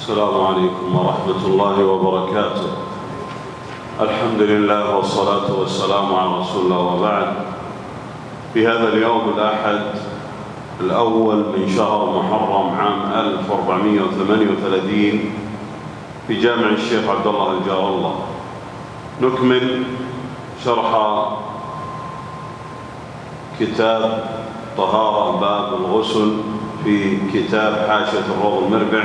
السلام عليكم ورحمة الله وبركاته. الحمد لله والصلاة والسلام على رسول الله، وبعد. في هذا اليوم الأحد الأول من شهر محرم عام 1438 في جامع الشيخ عبد الله الجار الله نكمل شرح كتاب طهارة باب الغسل في كتاب حاشية الروض المربع.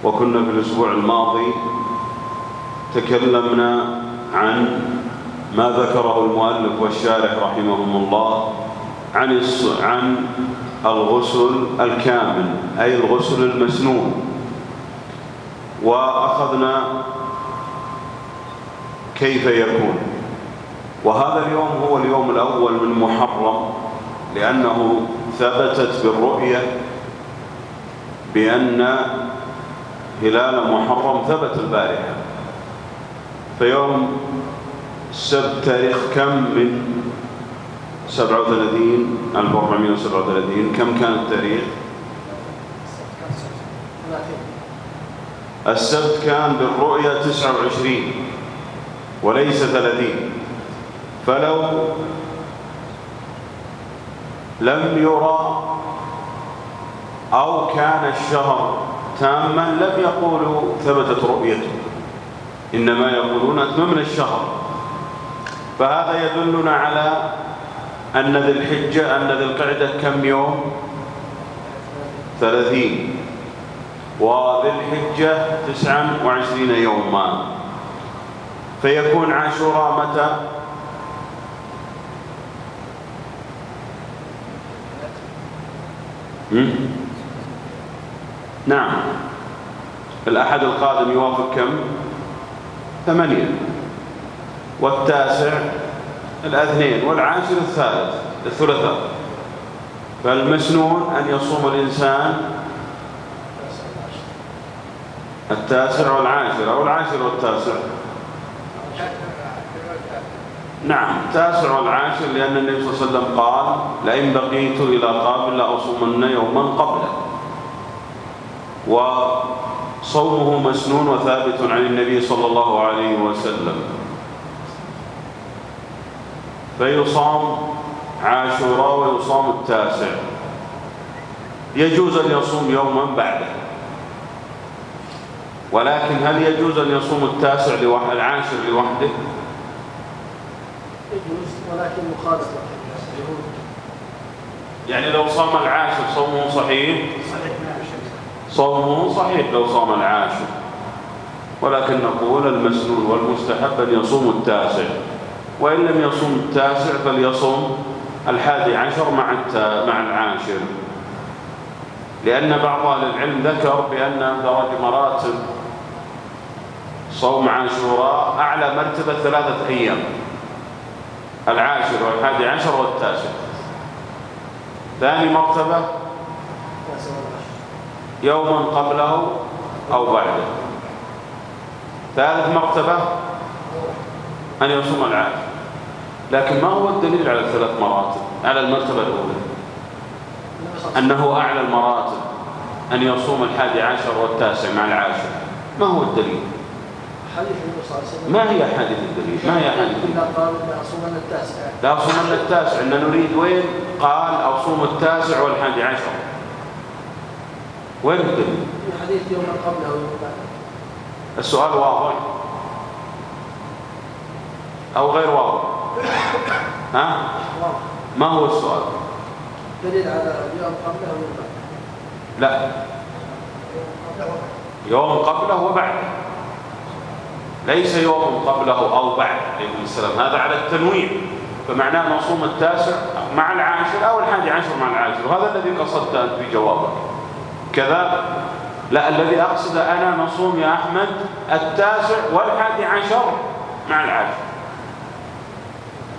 وكنا في الأسبوع الماضي تكلمنا عن ما ذكره المؤلف والشارح رحمهم الله عن الغسل الكامل، أي الغسل المسنون. وأخذنا كيف يكون. وهذا اليوم هو اليوم الأول من محرم، لأنه ثبتت بالرؤية بأن هلال محرم ثبت البارحة. فيوم السبت تاريخ كم من 1437 كم كان التاريخ؟ السبت كان بالرؤية 29 وليس 30. فلو لم يرى أو كان الشهر تاما لم يقولوا ثبتت رؤيته، إنما يقولون أتممنا الشهر. فهذا يدلنا على أن ذي الحجة أن ذي القعدة كم يوم؟ 30. وذي الحجة 29 يوما. فيكون عاشوراء متى؟ نعم، الأحد القادم يوافق كم؟ 8. والتاسع الاثنين، والعاشر الثلاثاء. فالمسنون أن يصوم الإنسان التاسع والعاشر، أو العاشر والتاسع. نعم، التاسع والعاشر، لأن النبي صلى الله عليه وسلم قال: لئن بقيت إلى قابل لأصومن يوما قبله. وصومه مسنون وثابت عن النبي صلى الله عليه وسلم. فيصام عاشوراء ويصام التاسع. يجوز أن يصوم يوما بعده، ولكن هل يجوز أن يصوم التاسع العاشر لوحده؟ يجوز، ولكن مخالفة. يعني لو صام العاشر صومه صحيح؟ صومه صحيح لو صام العاشر، ولكن نقول المسنون والمستحب أن يصوم التاسع. وإن لم يصوم التاسع فليصوم 11 مع العاشر، لأن بعض أهل العلم ذكر بأن درجة مراتب صوم عاشوراء أعلى مرتبة 3 أيام: العاشر وال11 والتاسع. ثاني مرتبة يوما قبله أو بعده. ثالث مرتبة أن يصوم العاشر. لكن ما هو الدليل على 3 مراتب؟ على المرتبة الأولى أنه أعلى المراتب أن يصوم 11 والتاسع مع العاشر. ما هو الدليل؟ ما هي حديث الدليل؟ ما هي حديث الدليل؟ لا أصومن التاسع. إن نريد وين قال أصوم التاسع وال11؟ وين الدليل؟ حديث يوم قبله ويوم بعده. السؤال واضح أو غير واضح؟ ها؟ ما هو السؤال؟ دليل على يوم قبله ويوم بعده. لا، يوم قبله وبعده، ليس يوم قبله أو بعد عليه السلام. هذا على التنويع، فمعناه نصوم التاسع مع العاشر أو 11 مع العاشر. وهذا الذي قصدت أنت في جوابك كذا. لا، الذي أقصد أنا نصوم يا أحمد التاسع وال11 مع العاشر،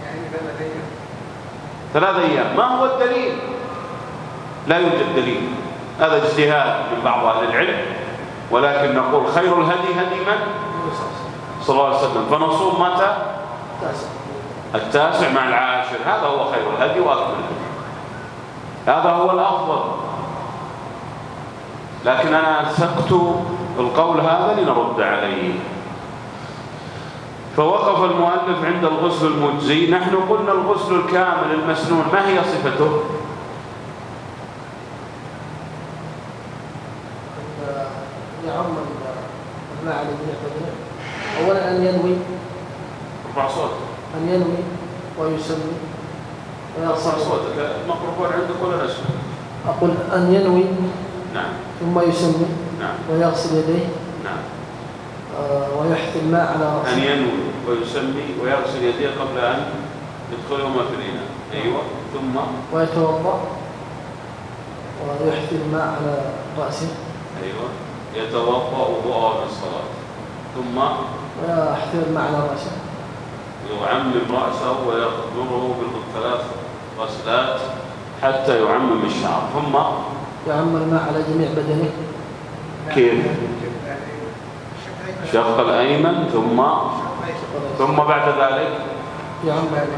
يعني 3 أيام. ما هو الدليل؟ لا يوجد دليل. هذا اجتهاد من بعض أهل العلم، ولكن نقول خير الهدي هدي من؟ صلى الله عليه وسلم. فنصوم متى؟ التاسع مع العاشر. هذا هو خير الهدي وأكمل الهدي، هذا هو الأفضل. لكن أنا أثقت القول هذا لنرد عليه. فوقف المؤلف عند الغسل المجزي. نحن قلنا الغسل الكامل المسنون ما هي صفته؟ يعم الماء على جميع بدنه. أولا أن ينوي، ارفع صوتك، أن ينوي ويسمي ويغسل. ارفع صوتك، الميكروفون عندك ولا نسمع؟ أقول أن ينوي نعم ثم يسمي نعم ويغسل يديه نعم. ويحث الماء على رأسه. أن ينوي ويسمي ويغسل يديه قبل أن يدخلهما في الإناء. أيوة. ثم ويتوضأ ويحث الماء على رأسه. أيوة. يتوضأ وضوءه للصلاة. ثم ويحث الماء على رأسه. يعمم رأسه ويغمره بالثلاث غسلات حتى يعمم الشعر. ثم يعم الماء على جميع بدنه. كيف؟ شق الأيمن ثم بعد ذلك يعم الماء.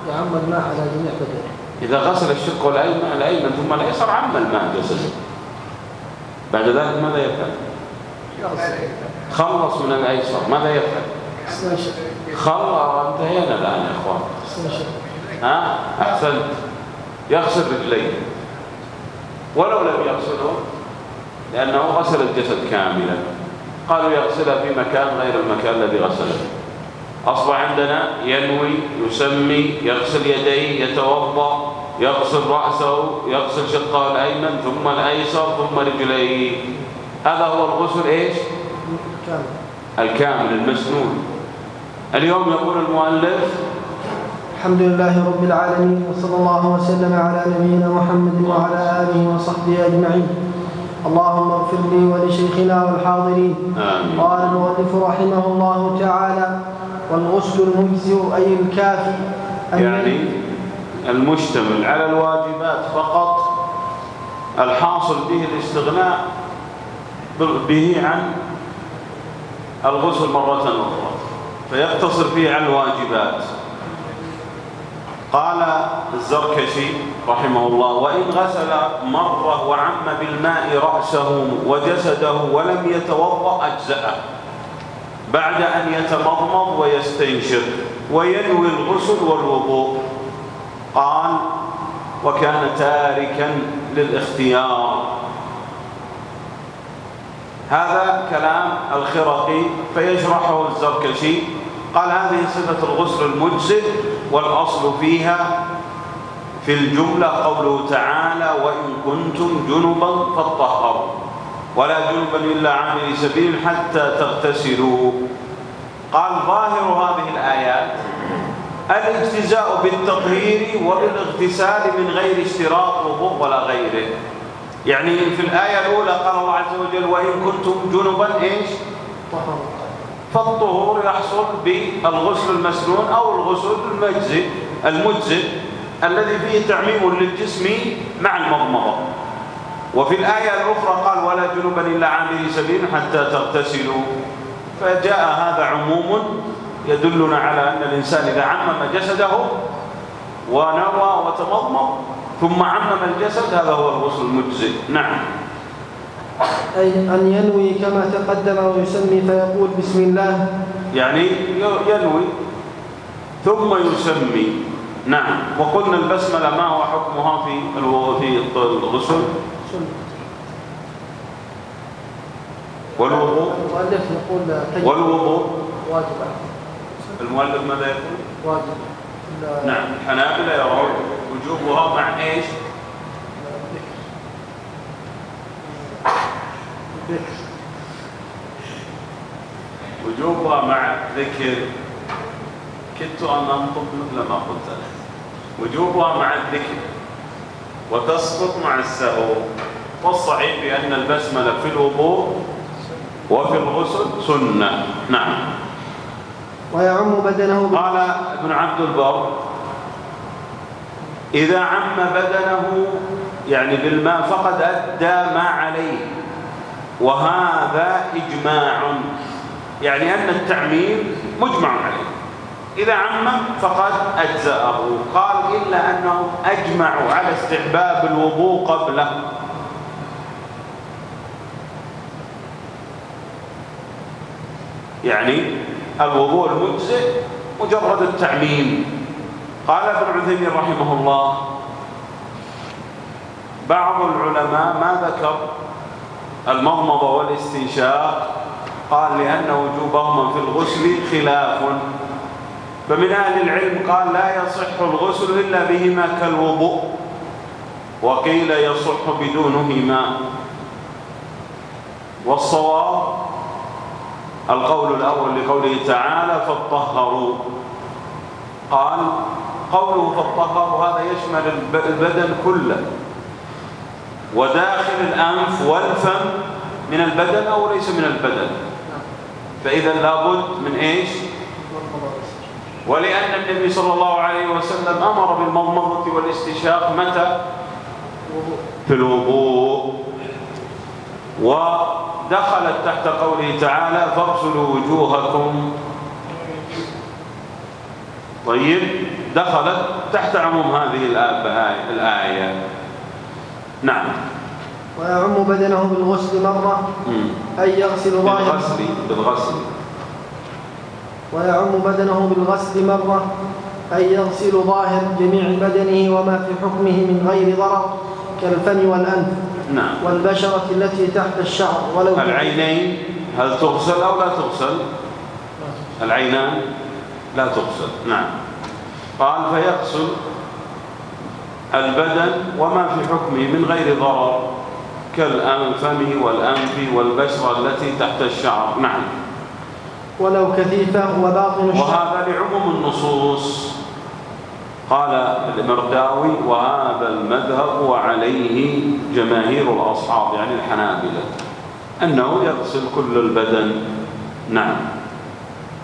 يعم الماء على جميع بدنه. إذا غسل الشق الأيمن ثم الأيسر عم الماء جسده. بعد ذلك ماذا يفعل؟ خلص من الأيسر. ماذا يفعل؟ انتهينا الآن يا إخوان. أحسنت. يغسل رجليه ولو لم يغسله لأنه غسل الجسد كاملا. قالوا يغسلها في مكان غير المكان الذي غسله. أصبح عندنا ينوي، يسمي، يغسل يديه، يتوضأ، يغسل رأسه، يغسل شقه الأيمن ثم الأيسر ثم رجليه. هذا هو الغسل إيش؟ الكامل المسنون. اليوم يقول المؤلف: الحمد لله رب العالمين، وصلى الله وسلم على نبينا محمد وعلى آله وصحبه أجمعين. اللهم اغفر لي ولشيخنا والحاضرين. آمين. قال المؤلف رحمه الله تعالى: والغسل المجزئ أي الكافي، يعني المشتمل على الواجبات فقط، الحاصل به الاستغناء به عن الغسل مرة أخرى، فيقتصر فيه على الواجبات. قال الزركشي رحمه الله: وإن غسل مرة وعم بالماء رأسه وجسده ولم يتوضأ أجزأه بعد أن يتمضمض ويستنشق وينوي الغسل والوضوء. قال: وكان تاركا للاختيار. هذا كلام الخرقي فيشرحه الزركشي. قال: هذه صفة الغسل المجزئ، والأصل فيها في الجملة قوله تعالى: وإن كنتم جنبا فاطهروا، ولا جنبا إلا عابري سبيل حتى تغتسلوا. قال: ظاهر هذه الآيات الاجتزاء بالتطهير وبالاغتسال من غير اشتراط وضوء ولا غيره. يعني في الآية الأولى قال الله عز وجل: وإن كنتم جنبا إيش؟ فالطهور يحصل بالغسل المسنون أو الغسل المجزئ الذي فيه تعميم للجسم مع المضمضة. وفي الآية الأخرى قال: ولا جنبا إلا عابري سبيل حتى تغتسلوا. فجاء هذا عموم يدلنا على أن الإنسان إذا عمم جسده ونوى وتمضمض ثم عمم الجسد هذا هو الغسل المجزئ. نعم. أي أن ينوي كما تقدم ويسمي فيقول بسم الله، يعني ينوي ثم يسمي. نعم. وقلنا البسملة ما هو حكمها في الغسل والوضوء؟ المؤلف يقول والوضوء واجب. المؤلف ماذا يقول؟ واجب. نعم. الحنابلة يرون وجوبها مع ايش؟ وجوبها مع ذكر. كدت أن أنطق مثل ما قلت لك. وجوبها مع الذكر وتسقط مع السهو. والصحيح بأن البسملة في الوضوء وفي الغسل سنة. نعم. ويعم بدنه. قال ابن عبد البر: إذا عم بدنه يعني بالماء فقد أدى ما عليه، وهذا إجماع، يعني أن التعميم مجمع عليه. إذا عمم فقد أجزأه. قال: إلا أنهم أجمعوا على استحباب الوضوء قبله. يعني الوضوء المجزئ مجرد التعميم. قال ابن عثيمين رحمه الله: بعض العلماء ما ذكر المضمضة والاستنشاق، قال لأن وجوبهما في الغسل خلاف، فمن أهل العلم قال لا يصح الغسل إلا بهما كالوضوء، وقيل يصح بدونهما. والصواب القول الأول لقوله تعالى: فاطهروا. قال قوله فاطهروا هذا يشمل البدن كله، وداخل الأنف والفم من البدن أو ليس من البدن، فإذا لابد من إيش؟ ولأن النبي صلى الله عليه وسلم أمر بالمضمضة والاستنشاق متى؟ في الوضوء. ودخلت تحت قوله تعالى: فاغسلوا وجوهكم. طيب، دخلت تحت عموم هذه الآية. نعم. ويعم بدنه بالغسل مرة أي يغسل ظاهر بالغسل. ويعم بدنه بالغسل مرة أي يغسل ظاهر جميع بدنه وما في حكمه من غير ضرر كالفم والأنف. نعم. والبشرة التي تحت الشعر ولو العينين هل تغسل أو لا تغسل؟ العينان لا تغسل. نعم. قال: فيغسل البدن وما في حكمه من غير ضرر كالفم والأنف والبشرة التي تحت الشعر. نعم. ولو كثيفة وباطن الشعر. وهذا لعموم النصوص. قال المرداوي: وهذا المذهب وعليه جماهير الأصحاب، يعني الحنابلة، أنه يغسل كل البدن. نعم.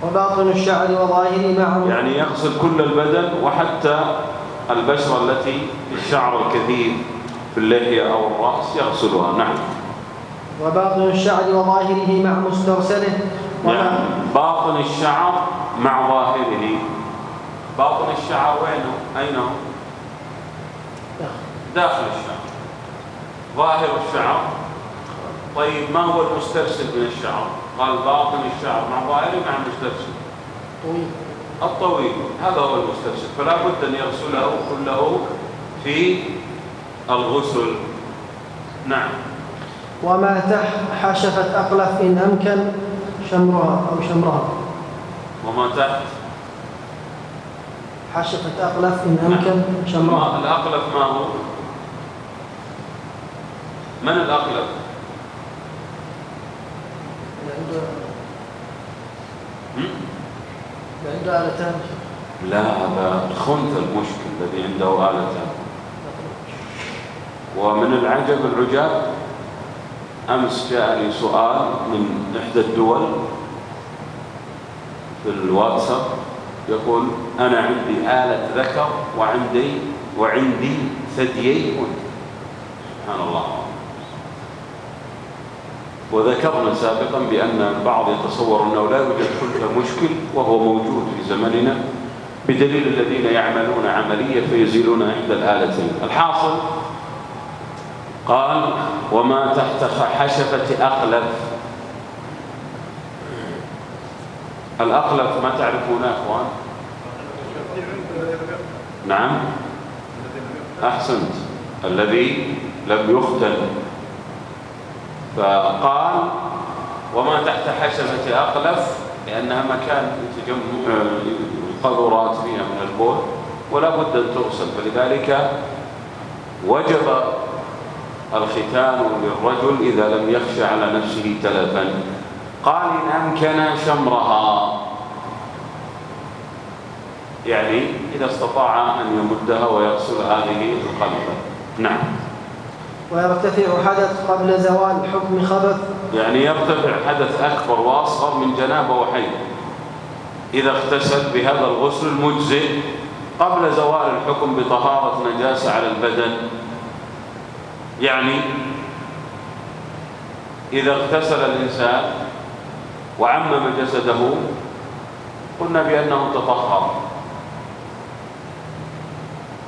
وباطن الشعر وظاهره معه، يعني يغسل كل البدن وحتى البشرة التي في الشعر الكثيف في اللحية أو الرأس يغسلها. نعم. وباطن الشعر وظاهره مع مسترسله. يعني باطن الشعر مع ظاهره. باطن الشعر وينه؟ أين هو؟ داخل الشعر. ظاهر الشعر. طيب، ما هو المسترسل من الشعر؟ قال باطن الشعر مع ظاهره مع المسترسل الطويل، هذا هو المسترسل، فلا بد أن يغسله كله في الغسل. نعم. وما تحت حشفة أقلف إن أمكن شمرها أو شمرها. وما تحت حشفة أقلف إن أمكن شمرها. الأقلف ما هو؟ من الأقلف؟ عنده آلتان. لا، هذا خنث المشكل الذي عنده آلتان. ومن العجب العجاب، أمس جاءني سؤال من إحدى الدول في الواتساب يقول: أنا عندي آلة ذكر وعندي ثديي. سبحان الله. وذكرنا سابقا بأن البعض يتصور أنه لا يوجد خلف مشكل، وهو موجود في زمننا بدليل الذين يعملون عملية فيزيلون إحدى الآلتين. الحاصل قال: وما تحت حشفة أقلف. الأقلف ما تعرفونه يا أخوان؟ نعم، أحسنت، الذي لم يختن. فقال: وما تحت حشفة أقلف، لأنها مكان تجمع القذورات فيها من البول ولا بد أن تغسل، فلذلك وجب الختان للرجل إذا لم يخشى على نفسه تلفا. قال: إن أمكن شمرها، يعني إذا استطاع أن يمدها ويغسل هذه القلبة. نعم. ويرتفع حدث قبل زوال حكم خبث، يعني يرتفع حدث أكبر وأصغر من جنابة وحيض إذا اغتسل بهذا الغسل المجزئ قبل زوال الحكم بطهارة نجاسة على البدن. يعني إذا اغتسل الإنسان وعمم جسده قلنا بأنه تطهر.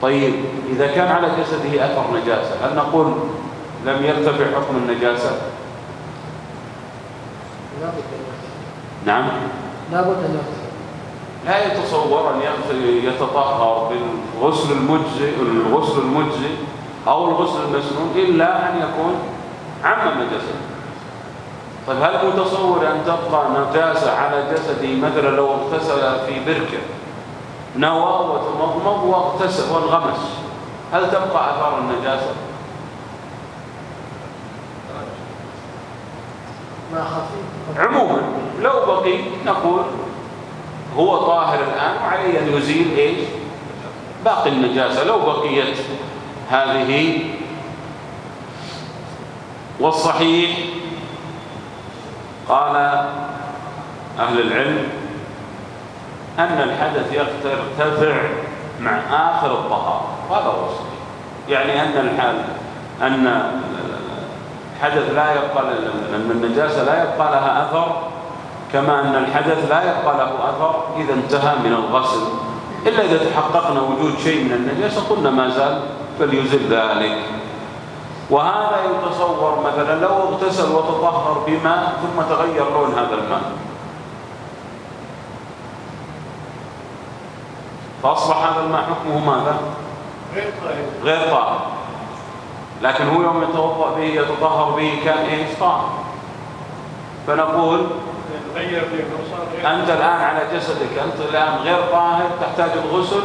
طيب، إذا كان على جسده أثر نجاسة هل نقول لم يرتفع حكم النجاسة؟ نعم. لا بد أن يغسل. لا يتصور أن يتطهر بالغسل المجزئ أو الغسل المسنون إلا أن يكون عمم جسده. طيب هل متصور أن تبقى نجاسة على جسده؟ مثلا لو اغتسل في بركة، نوى وتمضمض واغتسل وانغمس، هل تبقى أثار النجاسة؟ ما خفيف. عموما لو بقي نقول هو طاهر الآن وعليه أن يزيل إيش؟ باقي النجاسة لو بقيت هذه. والصحيح قال أهل العلم أن الحدث يرتفع مع آخر الطهارة، هذا هو الصحيح. يعني أن الحدث لا يبقى، أن النجاسة لا يبقى لها أثر، كما أن الحدث لا يبقى له أثر إذا انتهى من الغسل، إلا إذا تحققنا وجود شيء من النجاسة قلنا ما زال فليزل ذلك. وهذا يتصور مثلا لو اغتسل وتطهر بماء ثم تغير لون هذا الماء فأصبح هذا الماء حكمه ماذا؟ غير طاهر. لكن هو يوم يتوضأ به يتطهر به كان إيش؟ طاهر. فنقول أنت الآن على جسدك، أنت الآن غير طاهر، تحتاج الغسل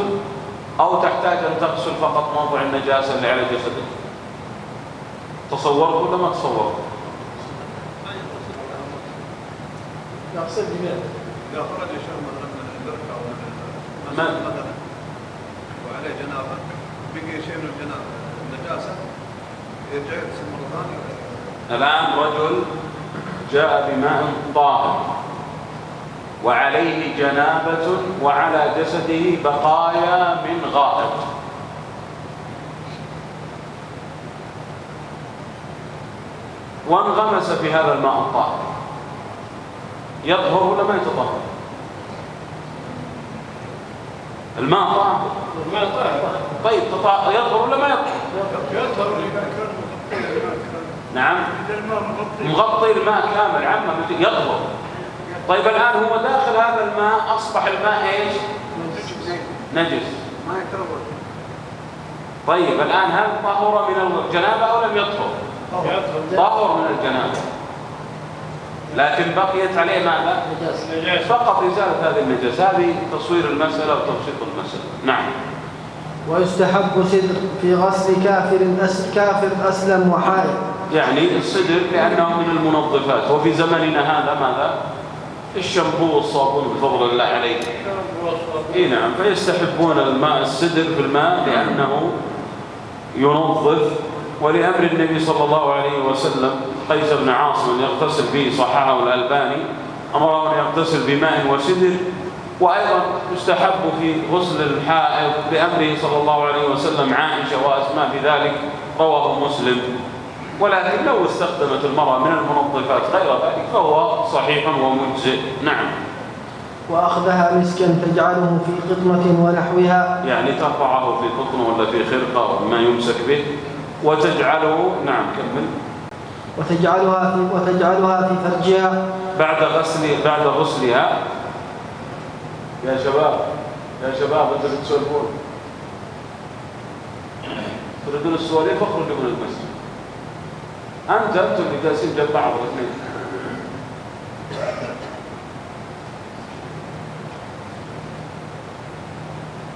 أو تحتاج أن تغسل فقط موضع النجاسة اللي على جسدك. تصورت ولا ما تصورت؟ يغسل بماء. إذا خرج شيء من البركة أو من الماء وعليه جنابة، بقي شيء من الجنابة النجاسة، يرجع يغسل مرة ثانية. الآن رجل جاء بماء طاهر وعليه جنابة وعلى جسده بقايا من غائط، وانغمس في هذا الماء الطاهر، يطهر ولا ما يتطهر؟ الماء طاهر. طيب يطهر ولا ما يطهر؟ يطهر. نعم، مغطي الماء كامل عامة يطهر. طيب الآن هو داخل هذا الماء أصبح الماء إيش؟ نجس. ما يتروى. طيب الآن هل طهر من الجنابة أو لم يطهر؟ طهر من الجنابة، لكن بقيت عليه ماذا؟ فقط إزالة هذه النجاسة. هذه تصوير المسألة وتبسيط المسألة. نعم. ويستحب سدر في غسل كافر أسلم وحائض. يعني السدر لأنه من المنظفات، وفي زمننا هذا ماذا؟ الشامبو والصابون بفضل الله عليه. نعم، فيستحبون الماء السدر في الماء لأنه ينظف، ولأمر النبي صلى الله عليه وسلم قيس بن عاصم يغتسل به، صححه الألباني، أمره أن يغتسل بماء وسدر. وأيضا يستحب في غسل الحائض بأمره صلى الله عليه وسلم عائشة وأسماء في ذلك، رواه مسلم. ولكن لو استخدمت المرأة من المنظفات غير ذلك فهو صحيح ومجزئ. نعم. وأخذها مسكا تجعله في قطمة ونحوها، يعني ترفعه في قطن ولا في خرقة وما يمسك به وتجعله. نعم كمل. وتجعلها في فرجها بعد غسلها. يا شباب انتوا بتسولفون، تريدون السواليف اخرجوا من المسجد. انتوا اللي جالسين جنب بعض الاثنين.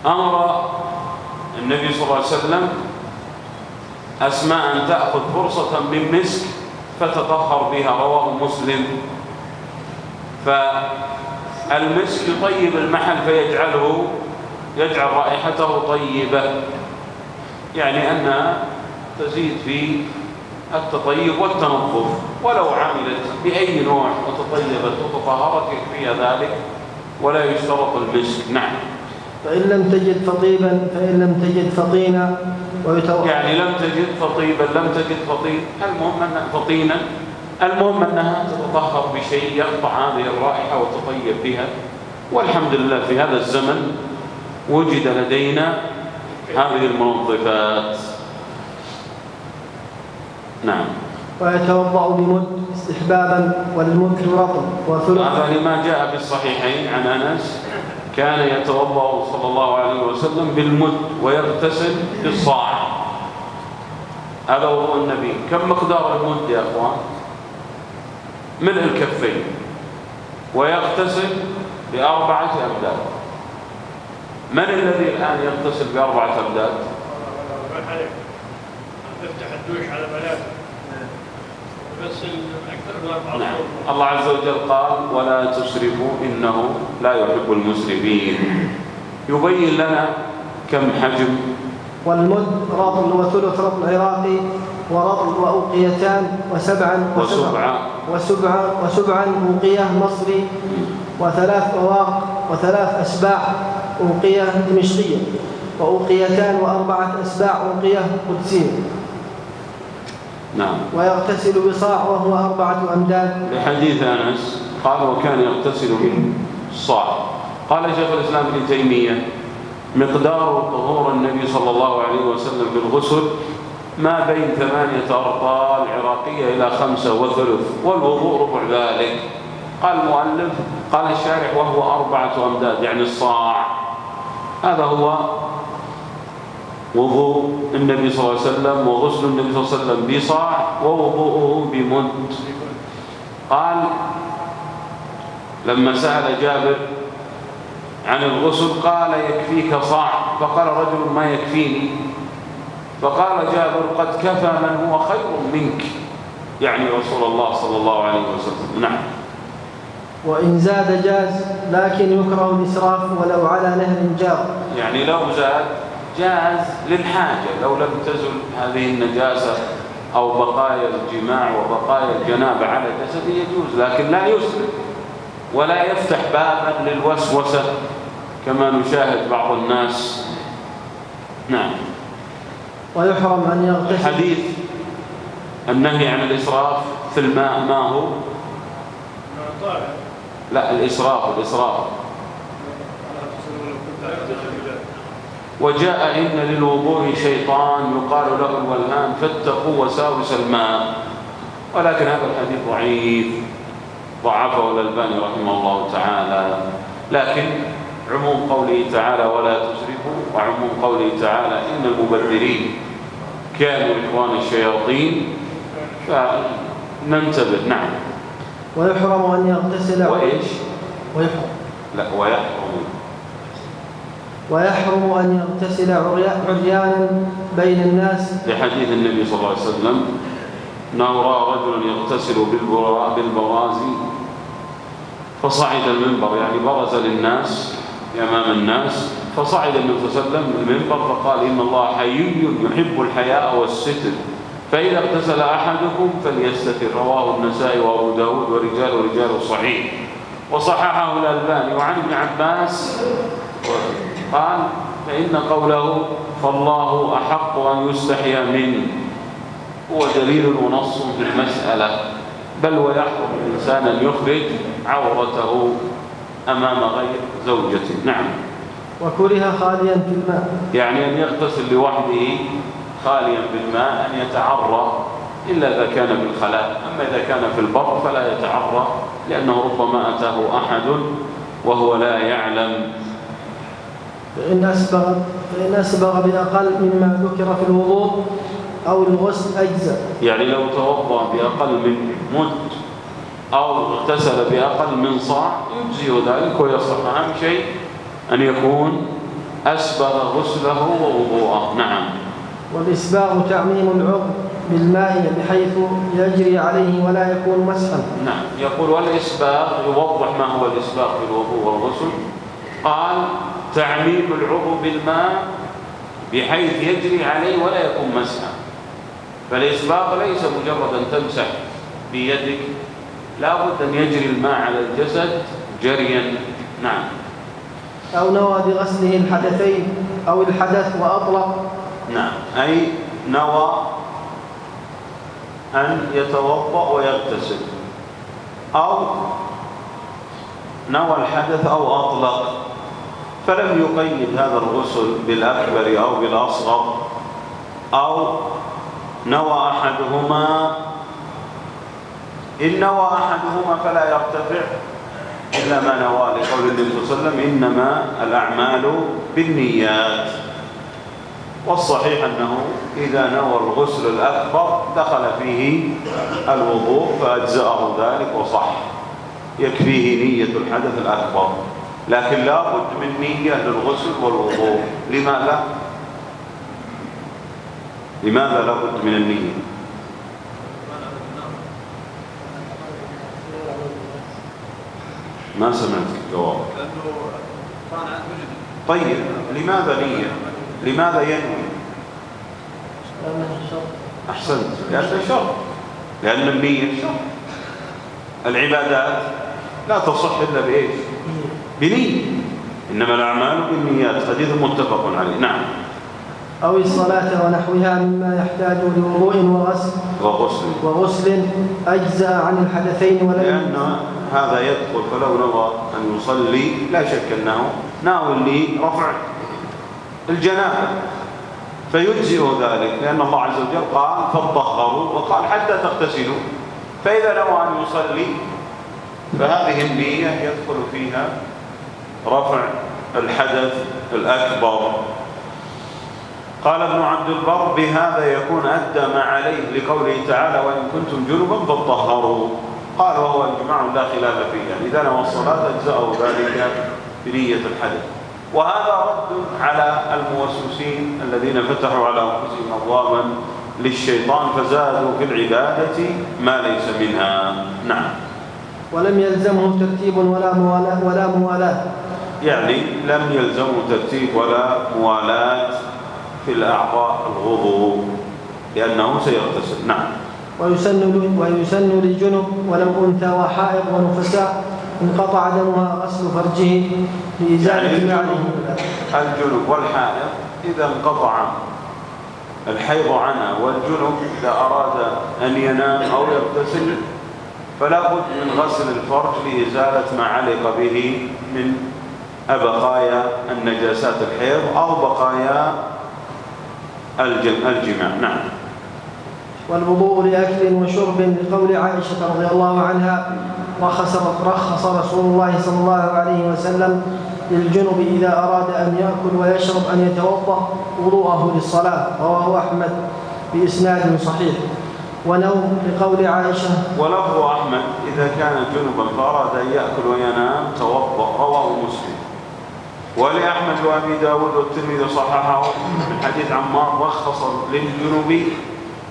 امر النبي صلى الله عليه وسلم أسماء أن تأخذ فرصة من مسك فتطهر بها، رواه مسلم. فالمسك يطيب المحل يجعل رائحته طيبة، يعني أنها تزيد في التطيب والتنظف. ولو عملت بأي نوع وتطيبت وتطهرت يكفيها ذلك ولا يشترط المسك. نعم. فإن لم تجد فطيبا فإن لم تجد فطينا يعني لم تجد فطيبا لم تجد فطينا، المهم أنها تتطهر بشيء يقطع هذه الرائحة وتطيب بها. والحمد لله في هذا الزمن وجد لدينا هذه المنظفات. نعم. ويتوضأ بمد استحبابا، والمد رطب وثلث. هذا لما جاء في الصحيحين عن أنس كان يتوضأ صلى الله عليه وسلم بالمد ويغتسل بالصاع. هذا وضوء النبي. كم مقدار المد يا أخوان؟ ملء الكفين، ويغتسل ب4 أمداد. من الذي الآن يغتسل ب4 أمداد؟ يفتح الدوش على بناته بس أكثر من 4. نعم. الله عز وجل قال ولا تسرفوا إنه لا يحب المسرفين. يبين لنا كم حجم. والمد رطل وثلث رطل عراقي، ورطل وأوقيتان، وسبعا أوقية مصري، و3 أواق و3 أسباع أوقية دمشقية، وأوقيتان و4 أسباع أوقية قدسية. نعم. ويغتسل بصاع وهو 4 أمداد، لحديث أنس قال وكان يغتسل بالصاع. قال شيخ الإسلام ابن تيمية مقدار طهور النبي صلى الله عليه وسلم بالغسل ما بين 8 أرطال عراقية إلى 5 وثلث، والوضوء ربع ذلك. قال المؤلف قال الشارح وهو 4 أمداد يعني الصاع. هذا هو وضوء النبي صلى الله عليه وسلم وغسل النبي صلى الله عليه وسلم بصاع ووضوءه بمد. قال لما سأل جابر عن الغسل قال يكفيك صاع، فقال رجل ما يكفيني، فقال جابر قد كفى من هو خير منك، يعني رسول الله صلى الله عليه وسلم. نعم. وإن زاد جاز، لكن يكره الإسراف ولو على نهر جار. يعني لو زاد جاز للحاجة، لو لم تزل هذه النجاسة أو بقايا الجماع وبقايا الجنابة على جسده يجوز، لكن لا يسرف ولا يفتح بابا للوسوسة كما نشاهد بعض الناس. نعم. ويحرم أن يغتسل. حديث النهي عن الإسراف في الماء ما هو؟ لا، الإسراف. وجاء إن للوضوء شيطان يقال له الولهان فاتقوا وساوس الماء، ولكن هذا الحديث ضعيف، ضعفه الألباني رحمه الله تعالى. لكن عموم قوله تعالى ولا تسرفوا، وعموم قوله تعالى إن المبذرين كانوا إخوان الشياطين، فننتبه. نعم. ويحرم أن يغتسل. وإيش؟ ويحرم أن يغتسل عريانا بين الناس، لحديث النبي صلى الله عليه وسلم أنه رأى رجلا يغتسل بالبراز فصعد المنبر، يعني برز للناس أمام الناس، فصعد النبي صلى الله عليه وسلم المنبر فقال إن الله حيي يحب الحياء والستر، فإذا اغتسل أحدكم فليستتر. رواه النسائي وأبو داود ورجال صحيح، وصححه الألباني. وعن ابن عباس قال فإن قوله فالله أحق أن يستحيا منه هو دليل ونص في المسألة، بل ويحرم الإنسان أن يخرج عورته أمام غير زوجته. نعم. وكره خاليا في الماء، يعني أن يغتسل لوحده خاليا بالماء، أن يتعرى إلا إذا كان في الخلاء، أما إذا كان في البر فلا يتعرى، لأنه ربما أتاه أحد وهو لا يعلم. فإن أسبغ بأقل مما ذكر في الوضوء أو الغسل أجزاء. يعني لو توضأ بأقل من مد أو اغتسل بأقل من صاع يجزي ذلك ويصح. أهم شيء أن يكون أسبغ غسله ووضوءه. نعم. والإسباغ تعميم العضو بالماء بحيث يجري عليه ولا يكون مسحا. نعم. يقول والإسباغ يوضح ما هو الإسباغ في الوضوء والغسل. قال تعميم العضو بالماء بحيث يجري عليه ولا يكون مسحا. فالإسباغ ليس مجرد أن تمسح بيدك، لا بد أن يجري الماء على الجسد جريا. نعم. أو نوى بغسله الحدثين أو الحدث وأطلق. نعم. أي نوى أن يتوضأ ويغتسل، أو نوى الحدث أو أطلق، فلم يقيد هذا الغسل بالأكبر أو بالأصغر، أو نوى أحدهما إن نوى أحدهما فلا يرتفع إلا ما نوى، لقول النبي صلى الله عليه وسلم إنما الأعمال بالنيات. والصحيح أنه إذا نوى الغسل الأكبر دخل فيه الوضوء فأجزأه ذلك وصح، يكفيه نية الحدث الأكبر، لكن لا بد من نية للغسل والوضوء. لماذا؟ لماذا لا بد من النية؟ ما سمعت الجواب. طيب لماذا نية؟ لماذا ينوي؟ أحسنت، لأن شرط، لأن النية شرط. العبادات لا تصح إلا بإيش؟ بنية. إنما الأعمال بالنيات، حديث متفق عليه. نعم. أو الصلاة ونحوها مما يحتاج لوضوء وغسل أجزأ عن الحدثين ولم، لأن هذا يدخل، فلو نوى أن يصلي لا شك أنه ناوي لرفع الجنابة فيجزئ ذلك، لأن الله عز وجل قال فطهروا وقال حتى تغتسلوا. فإذا نوى أن يصلي فهذه النية يدخل فيها رفع الحدث الأكبر. قال ابن عبد البر بهذا يكون أدى ما عليه لقوله تعالى وإن كنتم جنبا فطهروا. قال وهو إجماع لا خلاف فيه، يعني إذا نوى الصلاة أجزأه ذلك بنية الحدث. وهذا رد على الموسوسين الذين فتحوا على أنفسهم أبوابا للشيطان فزادوا في العبادة ما ليس منها. نعم. ولم يلزمه ترتيب ولا موالاة، يعني لم يلزمه ترتيب ولا موالاة في الأعضاء الوضوء لأنه سيغتسل. نعم. ويسن للجنب ولو أنثى وحائض ونفساء انقطع دمها غسل فرجه لإزالة ما عليه. الجنب والحائض إذا انقطع الحيض عنها، والجنب إذا أراد أن ينام أو يغتسل فلا بد من غسل الفرج لإزالة ما علق به من بقايا النجاسات الحيض أو بقايا الجماع. نعم. والوضوء لأكل وشرب لقول عائشة رضي الله عنها رخص رسول الله صلى الله عليه وسلم للجنب إذا أراد أن يأكل ويشرب أن يتوضأ وضوءه للصلاة، رواه أحمد بإسناد صحيح. ونوم لقول عائشة. ولفظ أحمد إذا كان جنبا فأراد أن يأكل وينام توضأ، رواه مسلم. ولأحمد وأبي داود والترمذي صححه من حديث عمار رخص للجنوب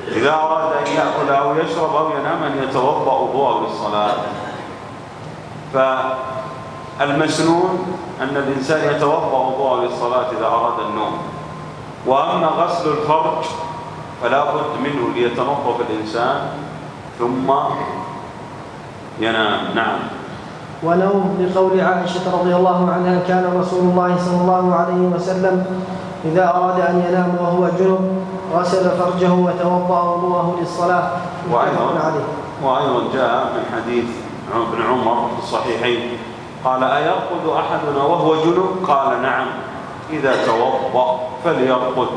إذا أراد أن يأكل أو يشرب أو ينام أن يتوضأ وضوءه للصلاة. فالمسنون أن الإنسان يتوضأ وضوءه للصلاة إذا أراد النوم. وأما غسل الفرج فلا بد منه ليتنظف الإنسان ثم ينام. نعم. ونوم لقول عائشة رضي الله عنها كان رسول الله صلى الله عليه وسلم إذا أراد أن ينام وهو جنب غسل فرجه وتوضأ وضوءه للصلاة. وأيضا جاء من حديث ابن عمر في الصحيحين قال أيرقد أحدنا وهو جنب؟ قال نعم إذا توضأ فليرقد.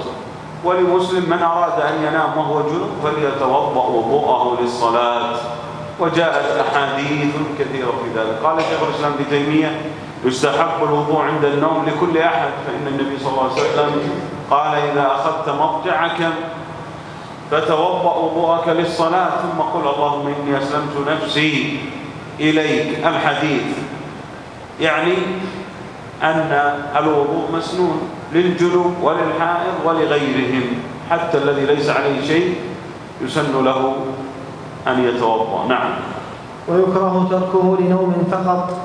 ولمسلم من أراد أن ينام وهو جنب فليتوضأ وضوءه للصلاة. وجاءت أحاديث كثيرة في ذلك. قال شيخ الإسلام ابن تيمية يستحب الوضوء عند النوم لكل أحد، فإن النبي صلى الله عليه وسلم قال إذا أخذت مضجعك فتوضأ وضوءك للصلاة ثم قل اللهم إني أسلمت نفسي إليك. الحديث يعني أن الوضوء مسنون للجنوب وللحائض ولغيرهم، حتى الذي ليس عليه شيء يسن له أن يتوضأ. نعم. ويكره تركه لنوم فقط،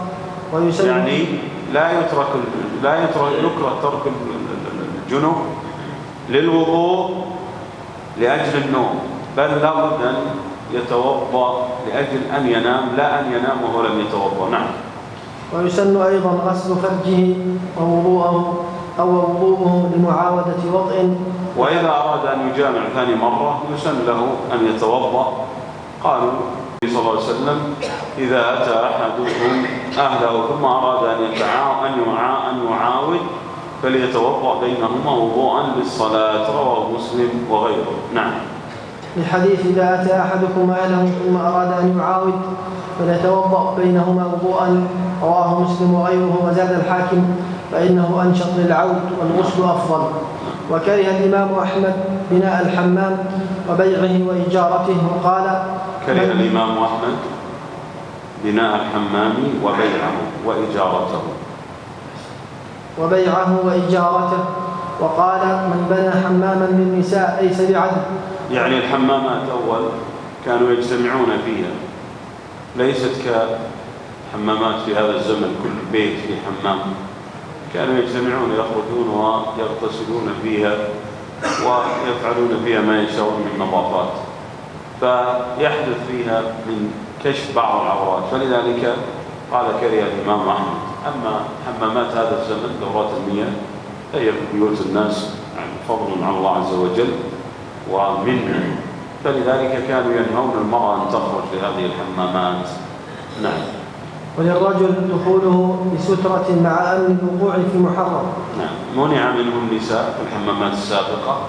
ويسن يعني يكره ترك الجنوب للوضوء لأجل النوم، بل لابد أن يتوضأ لأجل أن ينام، لا أن ينام وهو لم يتوضأ. نعم. ويسن أيضا غسل فرجه ووضوءه أو وضوءه لمعاودة وضع. وإذا أراد أن يجامع ثاني مرة يسن له أن يتوضأ. قالوا صلى الله عليه وسلم إذا أتى أحدكم أهله ثم أراد أن يعاود فليتوضأ بينهما وضوءا للصلاة، رواه مسلم وغيره. نعم. لحديث إذا أتى أحدكم أهله ثم أراد أن يعاود فليتوضأ بينهما وضوءا، رواه مسلم وغيره. وزاد الحاكم فإنه أنشط للعود والغسل أفضل. وكره الإمام أحمد بناء الحمام وبيعه وإجارته وقال كره الإمام أحمد بناء الحمام وبيعه وإجارته وقال من بنى حماما للنساء ليس بعدل. يعني الحمامات أول كانوا يجتمعون فيها، ليست كحمامات في هذا الزمن كل بيت في حمام، كانوا يجتمعون يخرجون ويغتسلون فيها ويفعلون فيها ما يشاءون من نظافات، فيحدث فيها من كشف بعض العورات، فلذلك قال كره الإمام أحمد. أما حمامات هذا الزمن دورات المياه هي في بيوت الناس فضل على الله عز وجل ومنه، فلذلك كانوا ينهون المرأة أن تخرج لهذه الحمامات. نعم. وللرجل دخوله بسترة مع أمن الوقوع في محرم. نعم، منع منه النساء في الحمامات السابقة،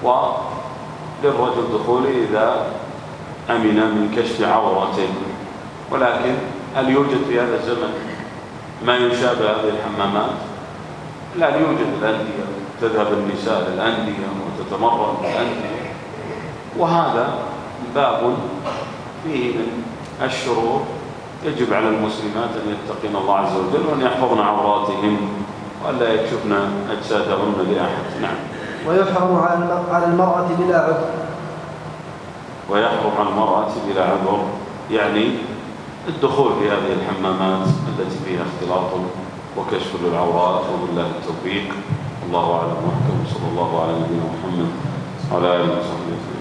وللرجل دخوله إذا أمن من كشف عورته. ولكن هل يوجد في هذا الزمن ما يشابه هذه الحمامات؟ لا يوجد الأندية، تذهب النساء للأندية وتتمرن للأندية، وهذا باب فيه من الشرور يجب على المسلمات أن يتقين الله عز وجل وأن يحفظن عوراتهن وألا يكشفن أجسادهن لأحد. نعم. ويحرم على المرأة بلا عذر. ويحرم على المرأة بلا عذر يعني الدخول في هذه الحمامات التي فيها اختلاط وكشف للعورات، وبالله التوفيق. الله أعلم وحكم، صلى الله على نبينا محمد وعلى آله وصحبه وسلم.